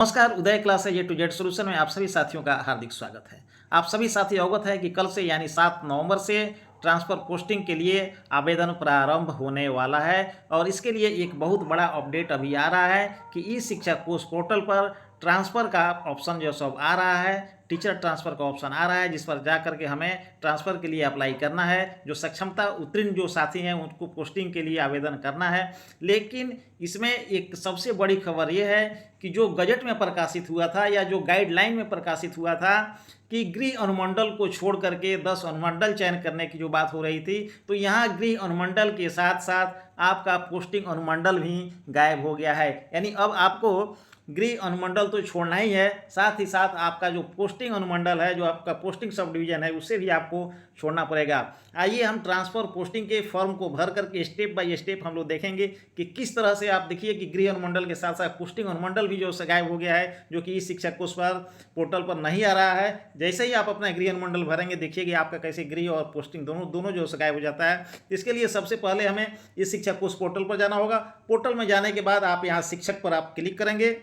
नमस्कार, उदय क्लास है A to Z solution में आप सभी साथियों का हार्दिक स्वागत है। आप सभी साथी अवगत है कि कल से यानी 7 नवंबर से ट्रांसफ़र पोस्टिंग के लिए आवेदन प्रारंभ होने वाला है और इसके लिए एक बहुत बड़ा अपडेट अभी आ रहा है कि ई शिक्षा कोर्स पोर्टल पर ट्रांसफ़र का ऑप्शन जो सब आ रहा है, टीचर ट्रांसफ़र का ऑप्शन आ रहा है, जिस पर जा करके हमें ट्रांसफ़र के लिए अप्लाई करना है। जो सक्षमता उत्तीर्ण जो साथी हैं उनको पोस्टिंग के लिए आवेदन करना है। लेकिन इसमें एक सबसे बड़ी खबर ये है कि जो गजट में प्रकाशित हुआ था या जो गाइडलाइन में प्रकाशित हुआ था कि गृह अनुमंडल को छोड़ करके 10 अनुमंडल चयन करने की जो बात हो रही थी, तो यहाँ गृह अनुमंडल के साथ साथ आपका पोस्टिंग अनुमंडल भी गायब हो गया है। यानी अब आपको गृह अनुमंडल तो छोड़ना ही है, साथ ही साथ आपका जो पोस्टिंग अनुमंडल है, जो आपका पोस्टिंग सब डिवीज़न है, उसे भी आपको छोड़ना पड़ेगा। आइए हम ट्रांसफ़र पोस्टिंग के फॉर्म को भर करके स्टेप बाय स्टेप हम लोग देखेंगे कि किस तरह से आप देखिए कि गृह अनुमंडल के साथ साथ पोस्टिंग अनुमंडल भी जो गायब हो गया है, जो कि इस शिक्षा कोर्स पर पोर्टल पर नहीं आ रहा है। जैसे ही आप अपना गृह अनुमंडल भरेंगे, देखिए कि आपका कैसे गृह और पोस्टिंग दोनों जो गायब हो जाता है। इसके लिए सबसे पहले हमें इस शिक्षा कोर्स पोर्टल पर जाना होगा। पोर्टल में जाने के बाद आप यहाँ शिक्षक पर आप क्लिक करेंगे।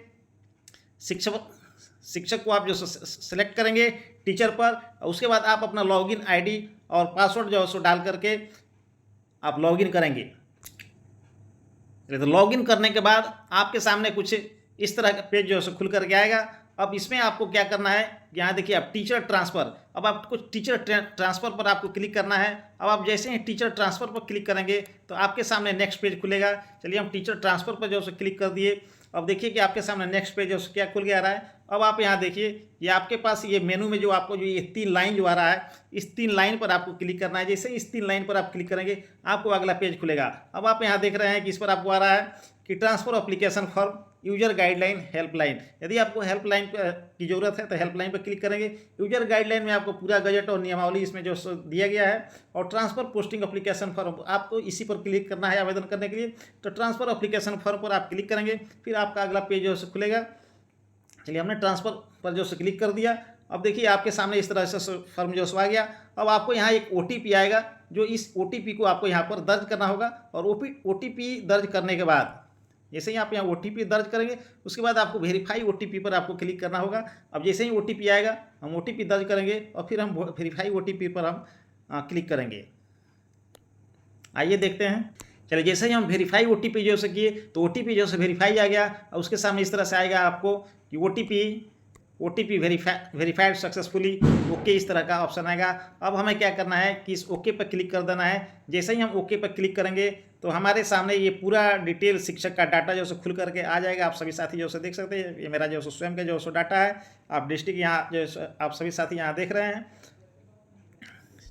शिक्षक को आप जो सेलेक्ट करेंगे टीचर पर, उसके बाद आप अपना लॉगिन आईडी और पासवर्ड जो है सो डाल करके आप लॉगिन करेंगे। तो लॉगिन करने के बाद आपके सामने कुछ इस तरह का पेज जो है सो खुल करके आएगा। अब इसमें आपको क्या करना है, यहाँ देखिए आप टीचर ट्रांसफ़र, अब आपको टीचर ट्रांसफ़र पर आपको क्लिक करना है। अब आप जैसे ही टीचर ट्रांसफ़र पर क्लिक करेंगे तो आपके सामने नेक्स्ट पेज खुलेगा। चलिए हम टीचर ट्रांसफ़र पर जो है क्लिक कर दिए। अब देखिए कि आपके सामने नेक्स्ट पेज जो क्या खुल के आ रहा है। अब आप यहाँ देखिए, ये आपके पास ये मेनू में जो आपको जो ये 3 लाइन जो आ रहा है, इस 3 लाइन पर आपको क्लिक करना है। जैसे इस 3 लाइन पर आप क्लिक करेंगे आपको अगला पेज खुलेगा। अब आप यहाँ देख रहे हैं कि इस पर आपको आ रहा है कि transfer application form user guideline helpline. यदि आपको हेल्पलाइन की ज़रूरत है तो हेल्पलाइन पर क्लिक करेंगे। यूजर गाइडलाइन में आपको पूरा गजट और नियमावली इसमें जो दिया गया है, और ट्रांसफ़र पोस्टिंग एप्लीकेशन फॉर्म आपको इसी पर क्लिक करना है आवेदन करने के लिए। तो ट्रांसफ़र एप्लीकेशन फॉर्म पर आप क्लिक करेंगे, फिर आपका अगला पेज जो है खुलेगा। चलिए हमने ट्रांसफ़र पर जो क्लिक कर दिया। अब देखिए आपके सामने इस तरह से फॉर्म जो आ गया। अब आपको यहाँ एक OTP आएगा, जो इस OTP को आपको यहाँ पर दर्ज करना होगा। और OTP दर्ज करने के बाद जैसे ही आप यहाँ OTP दर्ज करेंगे, उसके बाद आपको वेरीफाई OTP पर आपको क्लिक करना होगा। अब जैसे ही OTP आएगा हम OTP दर्ज करेंगे और फिर हम वेरीफाई OTP पर हम क्लिक करेंगे। आइए देखते हैं। चलिए जैसे ही हम वेरीफाई OTP जो से किए तो OTP जो से वेरीफाई आ गया। और उसके सामने इस तरह से आएगा आपको कि OTP वेरीफाइड सक्सेसफुली ओके, इस तरह का ऑप्शन आएगा। अब हमें क्या करना है कि इस ओके पर क्लिक कर देना है। जैसे ही हम ओके पर क्लिक करेंगे तो हमारे सामने ये पूरा डिटेल शिक्षक का डाटा जो खुल करके आ जाएगा। आप सभी साथी जो देख सकते हैं, ये मेरा जो स्वयं का जो डाटा है। आप डिस्ट्रिक्ट यहाँ जो आप सभी साथी यहाँ देख रहे हैं।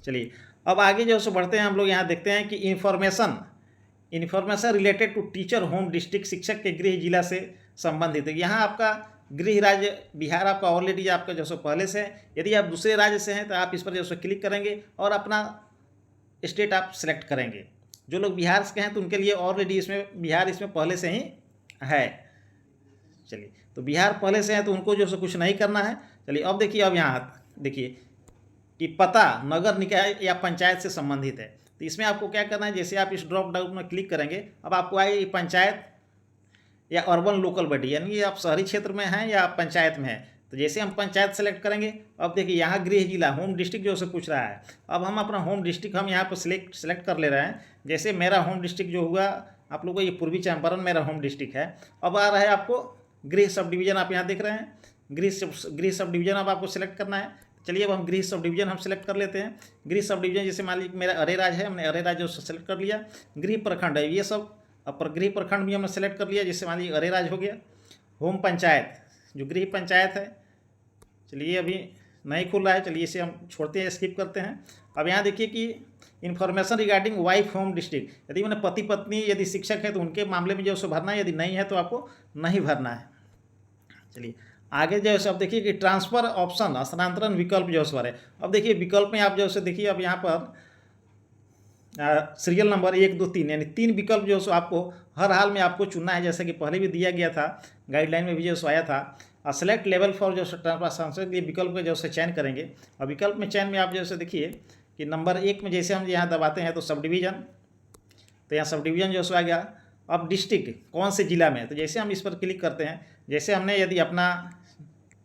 चलिए अब आगे जो बढ़ते हैं, हम लोग यहाँ देखते हैं कि information related to teacher home district, शिक्षक के गृह जिला से संबंधित है। यहाँ आपका गृह राज्य बिहार आपका ऑलरेडी आपका जो पहले से है। यदि आप दूसरे राज्य से हैं तो आप इस पर जो क्लिक करेंगे और अपना स्टेट आप सेलेक्ट करेंगे। जो लोग बिहार के हैं तो उनके लिए ऑलरेडी इसमें बिहार इसमें पहले से ही है। चलिए तो बिहार पहले से है तो उनको जो कुछ नहीं करना है। चलिए अब देखिए, अब यहाँ देखिए कि पता नगर निकाय या पंचायत से संबंधित है। तो इसमें आपको क्या करना है, जैसे आप इस ड्रॉप डाउन में क्लिक करेंगे, अब आपको आएगी पंचायत या अर्बन लोकल बॉडी, यानी आप शहरी क्षेत्र में हैं या पंचायत में हैं। तो जैसे हम पंचायत सेलेक्ट करेंगे, अब देखिए यहाँ गृह जिला होम डिस्ट्रिक्ट जो से पूछ रहा है। अब हम अपना होम डिस्ट्रिक्ट हम यहाँ पर सेलेक्ट कर ले रहे हैं। जैसे मेरा होम डिस्ट्रिक्ट जो हुआ, आप लोगों को ये पूर्वी चंपारण मेरा होम डिस्ट्रिक्ट है। अब आ रहा है आपको गृह सब डिवीज़न, आप यहाँ देख रहे हैं गृह सब डिवीज़न अब आपको सेलेक्ट करना है। चलिए अब हम गृह सब डिवीज़न हम सेलेक्ट कर लेते हैं। गृह सब डिवीज़न जैसे मान लीजिए मेरा अरेराज है, हमने अरेराज जो सेलेक्ट कर लिया। गृह प्रखंड है ये सब, अब गृह प्रखंड भी हमने सेलेक्ट कर लिया। जैसे मान लीजिए अरेराज हो गया। होम पंचायत जो गृह पंचायत है, चलिए अभी नहीं खुल रहा है, चलिए इसे हम छोड़ते हैं, स्किप करते हैं। अब यहाँ देखिए कि information regarding wife home district, यदि मैंने पति पत्नी यदि शिक्षक है तो उनके मामले में जो भरना है, यदि नहीं है तो आपको नहीं भरना है। चलिए आगे जो है अब देखिए कि ट्रांसफ़र ऑप्शन स्थानांतरण विकल्प जो है। अब देखिए विकल्प में आप जो देखिए, अब यहाँ पर सीरियल नंबर 1 2 3 यानी 3 विकल्प जो आपको हर हाल में आपको चुनना है, जैसे कि पहले भी दिया गया था, गाइडलाइन में भी जो आया था। सेलेक्ट लेवल फॉर जो ट्रांसफर ये विकल्प का जो चयन करेंगे। और विकल्प में चयन में आप जैसे देखिए कि नंबर 1 में जैसे हम यहाँ दबाते हैं तो सब डिवीज़न, तो यहाँ सब डिवीज़न जो आ गया। अब डिस्ट्रिक्ट कौन से ज़िला में है, तो जैसे हम इस पर क्लिक करते हैं, जैसे हमने यदि अपना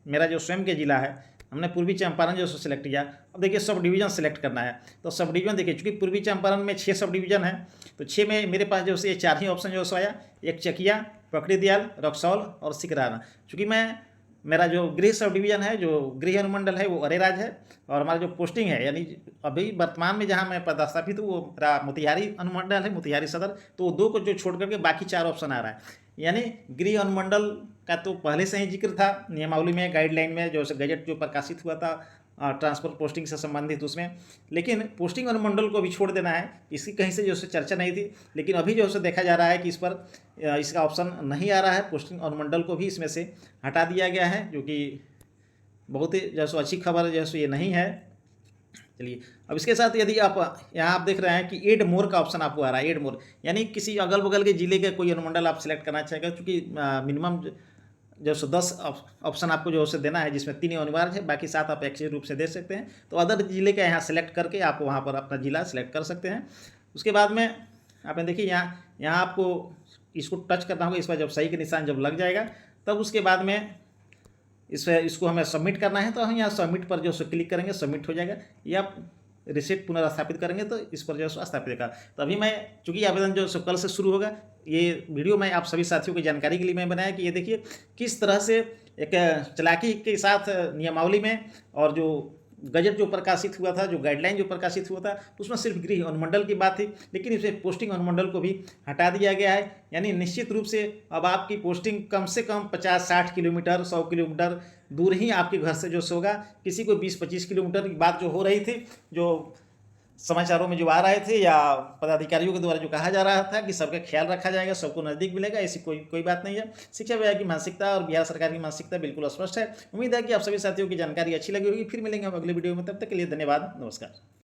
मेरा जो स्वयं के ज़िला है, हमने पूर्वी चंपारण जो सेलेक्ट किया। अब देखिए सब डिवीज़न सेलेक्ट करना है, तो सब डिवीज़न देखिए, चूँकि पूर्वी चंपारण में 6 सब डिवीज़न है, तो 6 में मेरे पास जो है 4 ही ऑप्शन जो आया, एक चकिया, पकड़ीदयाल, रक्सौल और सिकराना। चूँकि मेरा जो गृह सब डिवीज़न है, जो गृह अनुमंडल है वो अरेराज है, और हमारा जो पोस्टिंग है यानी अभी वर्तमान में जहाँ मैं पदस्थापित हूँ वो मेरा मोतिहारी अनुमंडल है, मोतिहारी सदर। तो वो 2 को जो छोड़ करके बाकी 4 ऑप्शन आ रहा है। यानी गृह अनुमंडल का तो पहले से ही जिक्र था नियमावली में, गाइडलाइन में, जो गजट जो प्रकाशित हुआ था ट्रांसफर पोस्टिंग से संबंधित उसमें। लेकिन पोस्टिंग अनुमंडल को भी छोड़ देना है, इसकी कहीं से जो है चर्चा नहीं थी। लेकिन अभी जो है देखा जा रहा है कि इस पर इसका ऑप्शन नहीं आ रहा है, पोस्टिंग अनुमंडल को भी इसमें से हटा दिया गया है, जो कि बहुत ही जैसो अच्छी खबर जैसो ये नहीं है। चलिए, अब इसके साथ यदि आप यहाँ आप देख रहे हैं कि एड मोर का ऑप्शन आपको आ रहा है, एड मोर यानी किसी अगल बगल के जिले के कोई अनुमंडल आप सिलेक्ट करना चाहेगा, क्योंकि मिनिमम जो सो 10 ऑप्शन आपको जो है देना है, जिसमें 3 अनिवार्य है, बाकी 7 आप ऐच्छिक रूप से दे सकते हैं। तो अदर जिले का यहाँ सेलेक्ट करके आप वहाँ पर अपना जिला सेलेक्ट कर सकते हैं। उसके बाद में आपने देखिए यहाँ आपको इसको टच करना होगा, इस पर जब सही के निशान जब लग जाएगा तब उसके बाद में इसको हमें सबमिट करना है, तो हम यहाँ सबमिट पर जो क्लिक करेंगे, सबमिट हो जाएगा। या रिसेट पुनर्स्थापित करेंगे तो इस पर जो है स्थापित होगा। तो अभी मैं चूँकि आवेदन जो कल से शुरू होगा, ये वीडियो मैं आप सभी साथियों की जानकारी के लिए मैं बनाया कि ये देखिए किस तरह से एक चालाकी के साथ नियमावली में और जो गजट जो प्रकाशित हुआ था, जो गाइडलाइन जो प्रकाशित हुआ था, उसमें सिर्फ गृह अनुमंडल की बात थी, लेकिन इसमें पोस्टिंग अनुमंडल को भी हटा दिया गया है। यानी निश्चित रूप से अब आपकी पोस्टिंग कम से कम 50-60 किलोमीटर 100 किलोमीटर दूर ही आपके घर से जो होगा। किसी को 20-25 किलोमीटर की बात जो हो रही थी, जो समाचारों में जो आ रहे थे या पदाधिकारियों के द्वारा जो कहा जा रहा था कि सबका ख्याल रखा जाएगा, सबको नज़दीक मिलेगा, ऐसी कोई बात नहीं है। शिक्षा विभाग की मानसिकता और बिहार सरकार की मानसिकता बिल्कुल स्पष्ट है। उम्मीद है कि आप सभी साथियों की जानकारी अच्छी लगी होगी। फिर मिलेंगे हम अगले वीडियो में, तब तक के लिए धन्यवाद, नमस्कार।